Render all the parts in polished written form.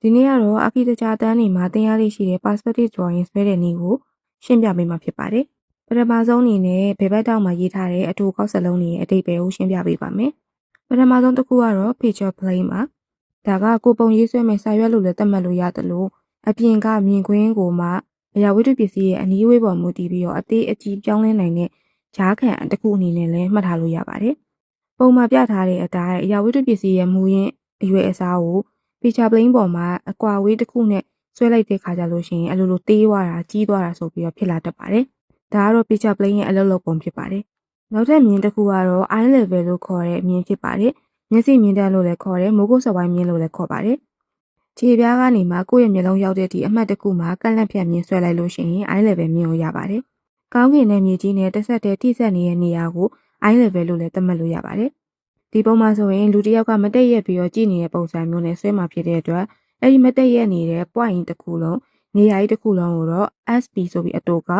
ဒီနေ့ကတော့အာခီတကြားတန်းနေမှာသင်ရလေးရှိတဲ့ perspective drawing ဆွဲတဲ့နည်းကိုရှင်းပြပေးမှာဖြစ်ပါတယ်။ပထမဆုံးအနေနဲ့ဘယ်ဘက်တောက်မှာရေးထားတဲ့အတူကောက်စလုံးတွေရဲ့အတိတ်ပဲကိုရှင်းပြပေးပါမယ်။ပထမဆုံးတစ်ခုကတော့ picture plane ပါ။ဒါကကိုပုံရေးဆွဲမဲ့စာရွက်လို့လည်းသတ်မှတ်လို့ရတယ်လို့အပြင်ကမြင်ကွင်းကိုမှအရာဝတ္ထုပစ္စည်းရဲ့အနည်းဝေးပေါ်မူတည်ပြီးတော့အသေးအကြီးပြောင်းလဲနိုင်တဲ့ဂျားခံတစ်ခုအနေနဲ့လည်းမှတ်ထားလို့ရပါတယ်။ပုံမှာပြထားတဲ့အတိုင်းအရာဝတ္ထုပစ္စည်းရဲ့မူရင်းအရွယ်အစားကိုpicture plane ပေါ်မှာအကွာဝေးတစ်ခုနဲ့ဆွဲလိုက်တဲ့ခါကြလို့ရှိရင်အလိုလိုသေးသွားတာကြီးသွားတာဆိုပြီးတော့ဖြစ်လာတတ်ပါတယ်။ဒါကတော့ picture plane ရဲ့အလုပ်လုပ်ပုံဖြစ်ပါတယ်။နောက်ထပ်မြင်တစ်ခုကတော့ eye level လို့ခေါ်တဲ့အမြင်ဖြစ်ပါတယ်။မျက်စိမြင်တတ်လို့လည်းခေါ်တယ်မိုးကုတ်စပိုင်းမြင်လို့လည်းခေါ်ပါတယ်။ခြေပြားကနေမှကိုယ့်ရဲ့မျက်လုံးရောက်တဲ့ဒီအမှတ်တစ်ခုမှာကန့်လန့်ဖြတ်မြင်ဆွဲလိုက်လို့ရှိရင် eye level မြင်လို့ရပါတယ်။ကောင်းကင်နဲ့မြေကြီးနဲ့တစ်ဆက်တည်းထိစပ်နေတဲ့နေရာကို eye level လို့လည်းသတ်မှတ်လို့ရပါတယ်။ဒီပုံမှာဆိုရင်လူတစ်ယောက်ကမတိတ်ရက်ပြီးတော့ကြည့်နေတဲ့ပုံစံမျိုးနဲ့ဆွဲမှာဖြစ်တဲ့အတွက်အဲ့ဒီမတိတ်ရက်နေတဲ့ point တစ်ခုလုံးနေရာကြီးတစ်ခုလုံးကိုတော့ SP ဆိုပြီးအတူက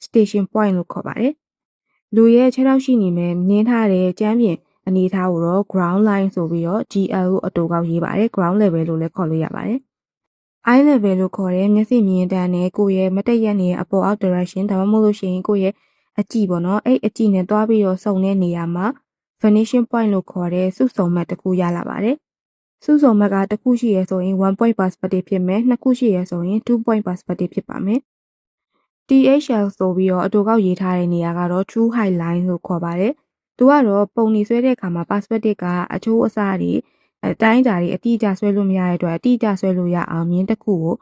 station point လို့ခေါ်ပါတယ်။လူရဲ့ခြေထောက်ရှိနေမဲ့မြင်ထားတဲ့ကျမ်းပြင်အနေအထားကိုတော့ ground line ဆိုပြီးတော့ GL လို့အတူကောက်ရေးပါတယ်။ ground level လို့လည်းခေါ်လို့ရပါတယ်။ eye level လို့ခေါ်တဲ့မျက်စိမြင်တန်းနဲ့ကိုယ့်ရဲ့မတိတ်ရက်နေတဲ့အပေါ်အောက် direction ဒါမှမဟုတ်လို့ရှိရင်ကိုယ့်ရဲ့အကြည့်ပေါ့နော်အဲ့အကြည့်နဲ့တွားပြီးတော့စုံတဲ့နေရာမှာ vanishing point လို့ခေါ်တဲ့စုစုံမှတ်တစ်ခုရလာပါတယ်။စုစုံမှတ်ကတစ်ခုရှိရဆိုရင်1 point perspective ဖြစ်မယ်နှစ်ခုရှိရဆိုရင်2 point perspective ဖြစ်ပါမယ်။ THL ဆိုပြီးတော့အတူကောက်ရေးထားတဲ့နေရာကတော့ true height line လို့ခေါ်ပါတယ်။သူကတော့ပုံနေဆွဲတဲ့အခါမှာ perspective ကအချိုးအစားတွေအတိုင်းအတာတွေအတိအကျဆွဲလို့မရတဲ့အတွက်အတိအကျဆွဲလို့ရအောင်မြင်းတစ်ခုကို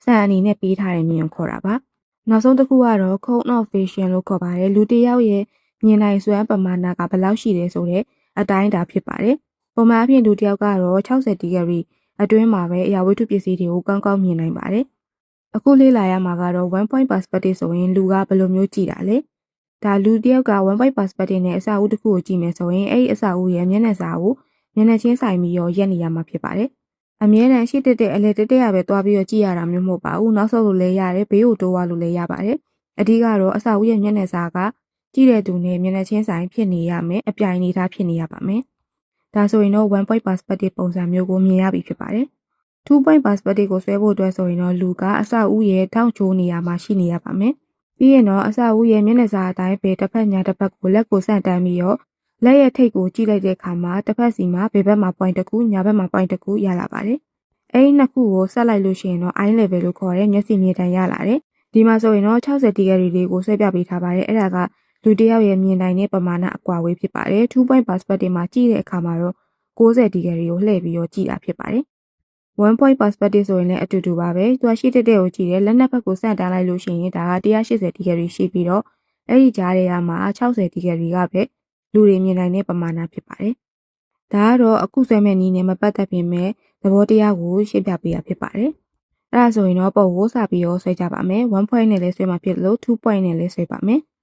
စံအနေနဲ့ပေးထားတဲ့မြင်းကိုခေါ်တာပါ။နောက်ဆုံးတစ်ခုကတော့ cone of vision လို့ခေါ်ပါတယ်။လူတစ်ယောက်ရဲ့မြင်နိုင်စွမ်းပမာဏကဘယ်လောက်ရှိတယ်ဆိုတဲ့အတိုင်းအတာဖြစ်ပါတယ်။ပုံမှန်အဖြစ်လူတစ်ယောက်ကတော့60 degree အတွင်းမှာပဲအရာဝတ္ထုပစ္စည်းတွေကိုကောင်းကောင်းမြင်နိုင်ပါတယ်။အခုလေ့လာရမှာကတော့1 point perspective ဆိုရင်လူကဘယ်လိုမျိုးကြည့်တာလဲ။ဒါလူတစ်ယောက်က1 point perspective နဲ့အစာအုပ်တစ်ခုကိုကြည့်မယ်ဆိုရင်အဲ့ဒီအစာအုပ်ရဲ့မျက်နှာစာကိုမျက်နှာချင်းဆိုင်ပြီးတော့ရက်နေရမှာဖြစ်ပါတယ်။အမြဲတမ်းရှိတဲ့အလဲတက်ရပဲတွားပြီးတော့ကြည့်ရတာမျိုးမဟုတ်ပါဘူး။နောက်ဆုတ်လို့လည်းရတယ်ဘေးကိုတိုးသွားလို့လည်းရပါတယ်။အဓိကတော့အစာအုပ်ရဲ့မျက်နှာစာကကြည့်တဲ့သူနဲ့မျက်နှာချင်းဆိုင်ဖြစ်နေရမယ်အပြိုင်အနေထားဖြစ်နေရပါမယ်။ဒါဆိုရင်တော့1 point perspective ပုံစံမျိုးကိုမြင်ရပြီဖြစ်ပါတယ်။2 point perspective ကိုဆွဲဖို့အတွက်ဆိုရင်တော့လူကအစာအုပ်ရဲ့ထောင့်ချိုးနေရာမှာရှိနေရပါမယ်။ပြီးရင်တော့အစာအုပ်ရဲ့မျက်နှာစာအတိုင်းပဲတစ်ဖက်ညာတစ်ဖက်ကိုလက်ကိုဆန့်တန်းပြီးတော့လက်ရဲ့ထိပ်ကိုကြည့်လိုက်တဲ့အခါမှာတစ်ဖက်စီမှာဘယ်ဘက်မှာ point တစ်ခုညာဘက်မှာ point တစ်ခုရလာပါတယ်။အဲဒီနှစ်ခုကိုဆက်လိုက်လို့ရှိရင်တော့ eye level လို့ခေါ်တဲ့မျက်စိမြင်တန်းရလာတယ်။ဒီမှာဆိုရင်တော့60 degree လေးကိုဆွဲပြပေးထားပါတယ်။အဲ့ဒါကလူတစ်ယောက်ရဲ့မြင်နိုင်တဲ့ပမာဏအကွာအဝေးဖြစ်ပါတယ်။2 point perspective မှာကြည့်တဲ့အခါမှာတော့60 degree ကိုလှည့်ပြီးတော့ကြည့်တာဖြစ်ပါတယ်။ 1 point perspective ဆိုရင်လည်းအတူတူပါပဲ။သူကရှိတဲ့ကိုကြည့်တယ်လက်နှစ်ဖက်ကိုဆန့်တန်းလိုက်လို့ရှိရင်ဒါက180 degree ရှိပြီးတော့အဲ့ဒီကြားထဲမှာ60 degree ကပဲလူတွေမြင်နိုင်တဲ့ပမာဏဖြစ်ပါတယ်။ဒါကတော့အခုဆွဲမဲ့နည်းနဲ့မပတ်သက်ပြင်မဲ့သဘောတရားကိုရှင်းပြပေးတာဖြစ်ပါတယ်။အဲ့ဒါဆိုရင်တော့ပုံကိုစပြီးတော့ဆွဲကြပါမယ်။1 point နဲ့လည်းဆွဲမှာဖြစ်လို့2 point နဲ့လည်းဆွဲပါမယ်။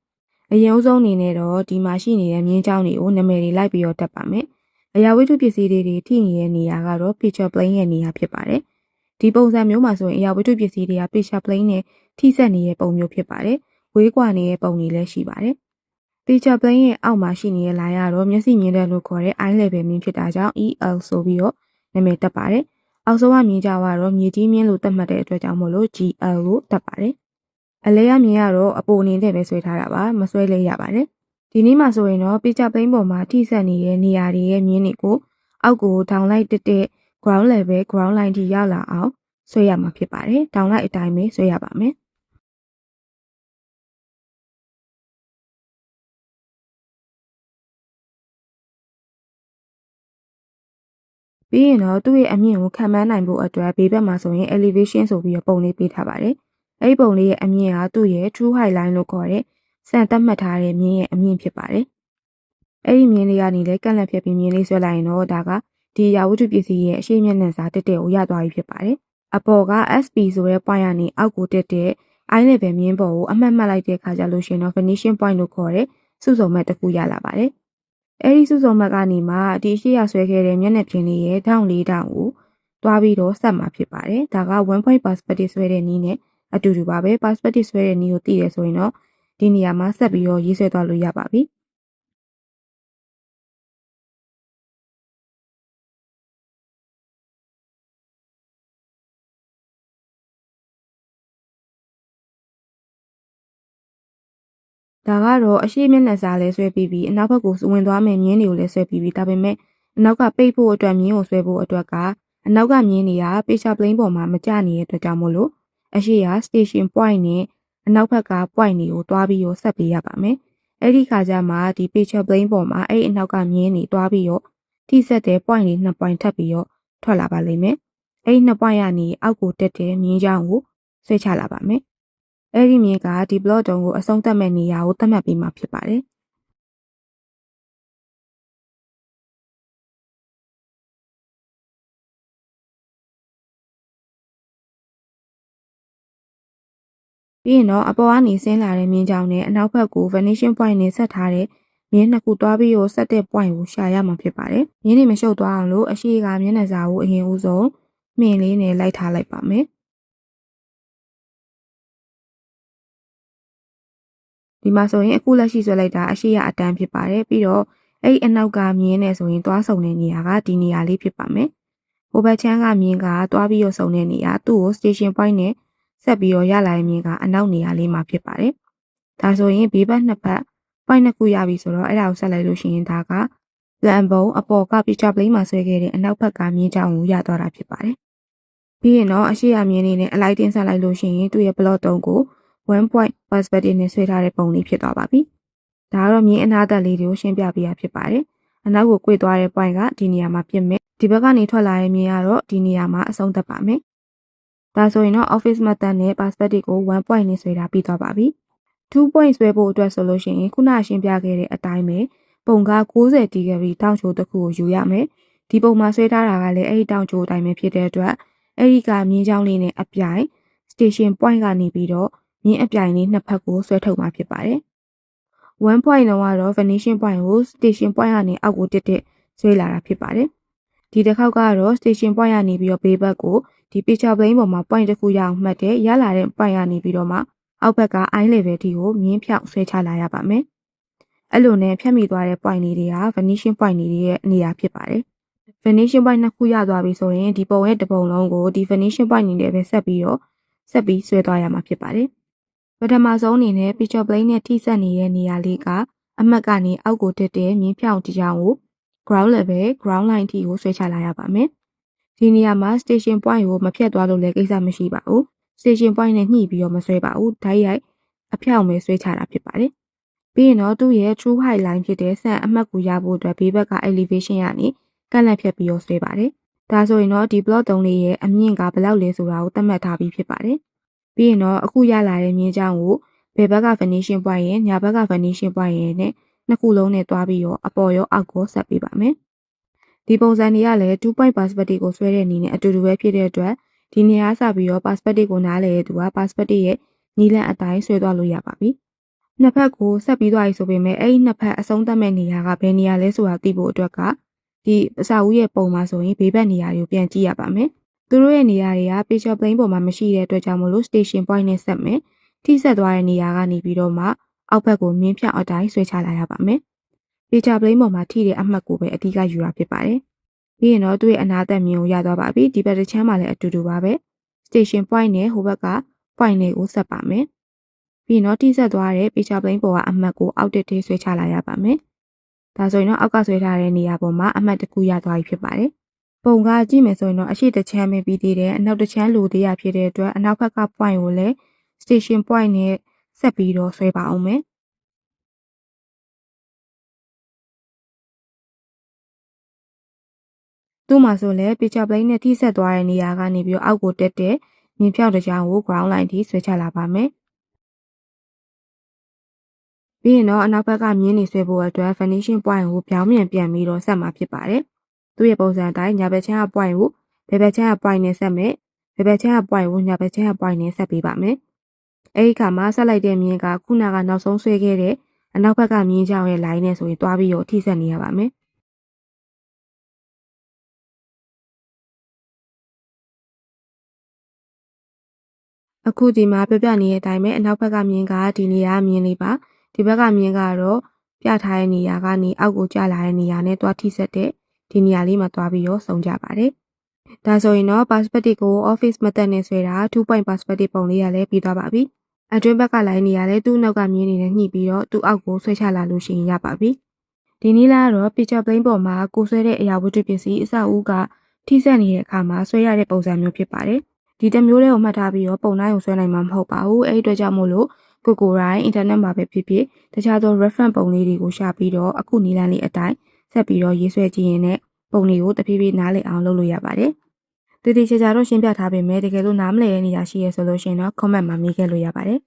အရင်ဆုံးအနေနဲ့တော့ဒီမှာရှိနေတဲ့မြင်းချောင်းတွေကိုနာမည်တွေလိုက်ပြီးတော့တက်ပါမယ်။အရာဝတ္ထုပစ္စည်းတွေထိနေတဲ့နေရာကတော့ picture plane ရဲ့နေရာဖြစ်ပါတယ်။ဒီပုံစံမျိုးမှာဆိုရင်အရာဝတ္ထုပစ္စည်းတွေက picture plane နဲ့ထိစပ်နေတဲ့ပုံမျိုးဖြစ်ပါတယ်။ဝေးကွာနေတဲ့ပုံတွေလည်းရှိပါတယ်။ picture plane ရဲ့အောက်မှာရှိနေတဲ့ line ကတော့မျက်စိမြင်တတ်လို့ခေါ်တဲ့ eye level မြင်ဖြစ်တာကြောင့် EL ဆိုပြီးတော့နာမည်တက်ပါတယ်။အောက်ဆုံးကမြင်ကြတော့မြေကြီးမြင်းလို့သတ်မှတ်တဲ့အတွက်ကြောင့်မို့လို့ GL လို့တက်ပါတယ်။အလဲရမြင်ရတော့အပေါ်အနေနဲ့ပဲဆွဲထားတာပါမဆွဲလဲရပါတယ်။ဒီနေ့မှာဆိုရင်တော့ picture plane ပေါ်မှာထိစပ်နေတဲ့နေရာတွေရဲ့မြင်းတွေကိုအောက်ကိုထောင်လိုက်တက် ground level ground line ထိရောက်လာအောင်ဆွဲရမှာဖြစ်ပါတယ်။ထောင်လိုက်အတိုင်းပဲဆွဲရပါမယ်။ပြီးရင်တော့သူ့ရဲ့အမြင့်ကိုခံမှန်းနိုင်ဖို့အတွက်ဘေးဘက်မှာဆိုရင် elevation ဆိုပြီးတော့ပုံလေးပေးထားပါတယ်။အဲဒီပုံလေးရဲ့အမြင့်ကသူ့ရဲ့ true height line လို့ခေါ်တဲ့စံသတ်မှတ်ထားတဲ့မြင်းရဲ့အမြင့်ဖြစ်ပါတယ်။အဲဒီမြင်းလေးကနေလည်းကန့်လန့်ဖြတ်ပြီးမြင်းလေးဆွဲလိုက်ရင်တော့ဒါကဒီအရာဝတ္ထုပစ္စည်းရဲ့အရှိမျက်နှာစာတက်ကိုရသွားပြီဖြစ်ပါတယ်။အပေါ်က SP ဆိုတဲ့ point ကနေအောက်ကိုတက်တဲ့ eye level မြင်းပေါ်ကိုအမှတ်မှတ်လိုက်တဲ့အခါကျလို့ရှိရင်တော့ vanishing point လို့ခေါ်တဲ့စုစုံမဲ့တစ်ခုရလာပါတယ်။အဲဒီစုစုံမှတ်ကနေမှဒီရှေ့ရဆွဲခဲ့တဲ့မျက်နှာပြင်လေးရဲ့ထောင့်လေးထောင့်ကိုတွားပြီးတော့ဆက်မှာဖြစ်ပါတယ်။ဒါက1 point perspective ဆွဲတဲ့နည်းနဲ့အတူတူပါပဲ။ perspective ဆွဲတဲ့နည်းကိုသိတယ်ဆိုရင်တော့ဒီနေရာမှာဆက်ပြီးတော့ရေးဆွဲသွားလို့ရပါပြီ။ ဒါကတော့အရှိမျက်နှာစာလဲဆွဲပြီးအနောက်ဘက်ကိုဝင်သွားမယ်မြင်းတွေကိုလည်းဆွဲပြီးဒါပေမဲ့အနောက်ကပိတ်ဖို့အတွက်မြင်းကိုဆွဲဖို့အတွက်ကအနောက်ကမြင်းတွေကပေချာပလိန်ပေါ်မှာမကျနေတဲ့အတွက်ကြောင့်မို့လို့အရှိက station point နဲ့အနောက်ဘက်က point တွေကိုတွားပြီးတော့ဆက်ပေးရပါမယ်။အဲ့ဒီခါကျမှဒီပေချာပလိန်ပေါ်မှာအဲ့အနောက်ကမြင်းတွေတွားပြီးတော့ထိဆက်တဲ့ point တွေ2 point ထပ်ပြီးတော့ထွက်လာပါလိမ့်မယ်။အဲ့ဒီ2 point ကနေအောက်ကိုတက်တဲ့မြင်းချောင်းကိုဆွဲချလာပါမယ်။အဲ့ဒီမြင်းကဒီ block တုံးကိုအဆုံးသတ်မဲ့နေရာကိုသတ်မှတ်ပေးမှာဖြစ်ပါတယ်။ပြီးရင်တော့အပေါ်ကနေဆင်းလာတဲ့မြင်းချောင်းနဲ့အနောက်ဘက်ကို vanishing point နဲ့ဆက်ထားတဲ့မြင်း2ခုတွားပြီးတော့ဆက်တဲ့ point ကိုရှာရမှာဖြစ်ပါတယ်။မြင်းတွေမရှုပ်သွားအောင်လို့အရှိကမျက်နှာစာကိုအရင်ဦးဆုံးမြင်လေးနဲ့လိုက်ထားလိုက်ပါမယ်။ဒီမှာဆိုရင်အခုလက်ရှိဆွဲလိုက်တာအရှိရအတန်းဖြစ်ပါတယ်ပြီးတော့အဲ့အနောက်ကမြင်းနဲ့ဆိုရင်တွားဆုံတဲ့နေရာကဒီနေရာလေးဖြစ်ပါမယ်ဟိုဘက်ချမ်းကမြင်းကတွားပြီးတော့ဆုံတဲ့နေရာသူ့ကို station point နဲ့ဆက်ပြီးတော့ရလာတဲ့မြင်းကအနောက်နေရာလေးမှာဖြစ်ပါတယ်ဒါဆိုရင်ဘေးဘက်နှစ်ဖက် point နှစ်ခုရပြီဆိုတော့အဲ့ဒါကိုဆက်လိုက်လို့ရှိရင်ဒါကလန်ဘုံအပေါ်က picture plane မှာဆွဲခဲ့တဲ့အနောက်ဘက်ကမြင်းချောင်းကိုရသွားတာဖြစ်ပါတယ်ပြီးရင်တော့အရှိရမြင်းလေးနဲ့အလိုက်တင်ဆက်လိုက်လို့ရှိရင်သူ့ရဲ့ block တုံးကို1 point perspective နဲ့ဆွဲထားတဲ့ပုံလေးဖြစ်သွားပါပြီ။ဒါကတော့မြင်းအနာသက်လေးတွေကိုရှင်းပြပေးရဖြစ်ပါတယ်။အနောက်ကို꿰သွားတဲ့ point ကဒီနေရာမှာဖြစ်မယ်။ဒီဘက်ကနေထွက်လာတဲ့မြင်းကတော့ဒီနေရာမှာအဆုံးသတ်ပါမယ်။ဒါဆိုရင်တော့ office method နဲ့ perspective ကို1 point နဲ့ဆွဲထားပြီးသွားပါပြီ။2 point ဆွဲဖို့အတွက်ဆိုလို့ရှိရင်ခုနရှင်းပြခဲ့တဲ့အတိုင်းပဲပုံက90 degree တောင်ချိုတစ်ခုကိုယူရမယ်။ဒီပုံမှာဆွဲထားတာကလည်းအဲ့ဒီတောင်ချိုအတိုင်းပဲဖြစ်တဲ့အတွက်အဲ့ဒီကမြင်းချောင်းလေးနဲ့အပြိုင် station point ကနေပြီးတော့မြင်းအပြိုင်လေးနှစ်ဖက်ကိုဆွဲထုတ်မှာဖြစ်ပါတယ်။ 1 point လုံးကတော့ vanishing point ကို station point ကနေအောက်ကိုတက်ဆွဲလာတာဖြစ်ပါတယ်။ဒီတစ်ခေါက်ကတော့ station point ကနေပြီးတော့ဘေးဘက်ကိုဒီ picture plane ပေါ်မှာ point တစ်ခုရအောင်မှတ်တဲ့ရလာတဲ့ point ကနေပြီးတော့မှအောက်ဘက်က eye level ထိကိုမြင်းဖြောက်ဆွဲချလာရပါမယ်။အဲ့လိုနဲ့ဖြတ်မိသွားတဲ့ point လေးတွေက vanishing point တွေရဲ့နေရာဖြစ်ပါတယ်။ vanishing point နှစ်ခုရသွားပြီဆိုရင်ဒီပုံရဲ့တစ်ပုံလုံးကိုဒီ vanishing point နေနဲ့ပဲဆက်ပြီးဆွဲသွားရမှာဖြစ်ပါတယ်။ပထမဆုံးအနေနဲ့ picture plane နဲ့ထိစပ်နေတဲ့နေရာလေးကအမှတ်ကနေအောက်ကိုတက်တဲ့မြင်းဖြောင်တရားကို ground level ground line ထိကိုဆွဲချလာရပါမယ်။ဒီနေရာမှာ station point ကိုမဖြတ်သွားလို့လည်းကိစ္စမရှိပါဘူး။ station point နဲ့ညှိပြီးတော့မဆွဲပါဘူး။ဓာတ်ရိုက်အဖြောင်ပဲဆွဲချတာဖြစ်ပါတယ်။ပြီးရင်တော့သူ့ရဲ့ true height line ဖြစ်တဲ့ဆန်အမှတ်ကိုရဖို့အတွက်ဘေးဘက်က elevation ကနေကန့်လန့်ဖြတ်ပြီးတော့ဆွဲပါတယ်။ဒါဆိုရင်တော့ဒီ block 3လေးရဲ့အမြင့်ကဘယ်လောက်လဲဆိုတာကိုသတ်မှတ်ထားပြီးဖြစ်ပါတယ်။ပြီးရင်တော့အခုရလာတဲ့မြင်းချောင်းကိုဘယ်ဘက်က vanishing point ရဲ့ညာဘက်က vanishing point ရဲ့နဲ့နှစ်ခုလုံးနဲ့တွားပြီးတော့အပေါ်ရောအောက်ကိုဆက်ပေးပါမယ်။ဒီပုံစံတွေကလည်း2 point perspective ကိုဆွဲတဲ့အနေနဲ့အတူတူပဲဖြစ်တဲ့အတွက်ဒီနေရာစပြီးတော့ perspective ကိုနားလည်တဲ့သူက perspective ရဲ့နီးလန့်အတိုင်းဆွဲသွားလို့ရပါပြီ။နှစ်ဖက်ကိုဆက်ပြီးသွားပြီဆိုပေမဲ့အဲ့ဒီနှစ်ဖက်အဆုံးသတ်မဲ့နေရာကဘယ်နေရာလဲဆိုတာသိဖို့အတွက်ကဒီအစာဦးရဲ့ပုံမှာဆိုရင်ဘေးဘက်နေရာတွေကိုပြန်ကြည့်ရပါမယ်။သူတို့ရဲ့နေရာတွေက picture plane ပေါ်မှာမရှိတဲ့အတွက်ကြောင့်မလို့ station point နဲ့ဆက်မယ်။ထိဆက်သွားတဲ့နေရာကနေပြီးတော့မှအောက်ဘက်ကိုမြင်းဖြောင်အတိုင်းဆွဲချလာရပါမယ်။ picture plane ပေါ်မှာထိတဲ့အမှတ်ကိုပဲအဓိကယူတာဖြစ်ပါတယ်။ပြီးရင်တော့သူ့ရဲ့အနာသက်မြင်ကိုရသွားပါပြီ။ဒီဘက်တစ်ချမ်းမှာလည်းအတူတူပါပဲ။ station point နဲ့ဟိုဘက်က point နဲ့ကိုဆက်ပါမယ်။ပြီးရင်တော့ထိဆက်သွားတဲ့ picture plane ပေါ်ကအမှတ်ကိုအောက်တက်ထိဆွဲချလာရပါမယ်။ဒါဆိုရင်တော့အောက်ကဆွဲထားတဲ့နေရာပေါ်မှာအမှတ်တစ်ခုရသွားပြီဖြစ်ပါတယ်။ပုံကကြည့်မယ်ဆိုရင်တော့အရှိတစ်ချမ်းပဲပြီးသေးတယ်။အနောက်တစ်ချမ်းလိုသေးရဖြစ်တဲ့အတွက်အနောက်ဘက်က point ကိုလည်း station point နဲ့ဆက်ပြီးတော့ဆွဲပါအောင်မယ်။သူ့မှာဆိုလည်း picture plane နဲ့ထိဆက်သွားတဲ့နေရာကနေပြီးတော့အောက်ကိုတက်တဲ့မြင်းဖြောက်တစ်ချောင်းကို ground line ထိဆွဲချလာပါမယ်။ပြီးရင်တော့အနောက်ဘက်ကမြင်းနေဆွဲဖို့အတွက် vanishing point ကိုပြောင်းပြန်ပြန်ပြီးတော့ဆက်မှာဖြစ်ပါတယ်။သူ့ရဲ့ပုံစံအတိုင်းညာဘက်ချမ်းက point ကိုဘယ်ဘက်ချမ်းက point နဲ့ဆက်မယ်။ဘယ်ဘက်ချမ်းက point ကိုညာဘက်ချမ်းက point နဲ့ဆက်ပေးပါမယ်။အဲဒီခါမှာဆက်လိုက်တဲ့မြင်းကခုနကနောက်ဆုံးဆွဲခဲ့တဲ့အနောက်ဘက်ကမြင်းချောင်းရဲ့ line နဲ့ဆိုရင်တွားပြီးတော့ထိဆက်နေရပါမယ်။အခုဒီမှာပြပြနေတဲ့အတိုင်းပဲအနောက်ဘက်ကမြင်းကဒီနေရာမြင်းလေးပါဒီဘက်ကမြင်းကတော့ပြထားတဲ့နေရာကနေအောက်ကိုကျလာတဲ့နေရာနဲ့တွားထိဆက်တဲ့ဒီနေရာလေးမှာတွားပြီးတော့ဆုံကြပါတယ်ဒါဆိုရင်တော့ perspective ကို office method နဲ့ဆွဲတာ2 point perspective ပုံလေးရလည်းပြီးသွားပါပြီ အတွင်းဘက်ကလိုင်းနေရလဲသူ့နောက်ကမြင်းနေနဲ့ညှိပြီးတော့သူ့အောက်ကိုဆွဲချလာလို့ရှိရင်ရပါပြီဒီနည်းလားကတော့ picture plane ပေါ်မှာကိုဆွဲတဲ့အရာဝတ္ထုပစ္စည်းအစအဦးကထိစပ်နေတဲ့အခါမှာဆွဲရတဲ့ပုံစံမျိုးဖြစ်ပါတယ်ဒီတစ်မျိုးလေးကိုမှတ်ထားပြီးတော့ပုံတိုင်းကိုဆွဲနိုင်မှာမဟုတ်ပါဘူးအဲ့ဒီအတွက်ကြောင့်မို့လို့ကိုတိုင်း internet မှာပဲဖြစ်ဖြစ်တခြားသော reference ပုံလေးတွေကိုရှာပြီးတော့အခုနည်းလမ်းလေးအတိုင်းဆက်ပြီးတော့ရေးဆွဲကြည့်ရင်လည်းပုံတွေကိုတဖြည်းဖြည်းနားလည်အောင်လုပ်လို့ရပါတယ်တည်တည်ချာချာတော့ရှင်းပြထားပေမဲ့တကယ်လို့နားမလည်တဲ့နေရာရှိရဆိုလို့ရှိရင်တော့ comment မှာမေးခဲ့လို့ရပါတယ်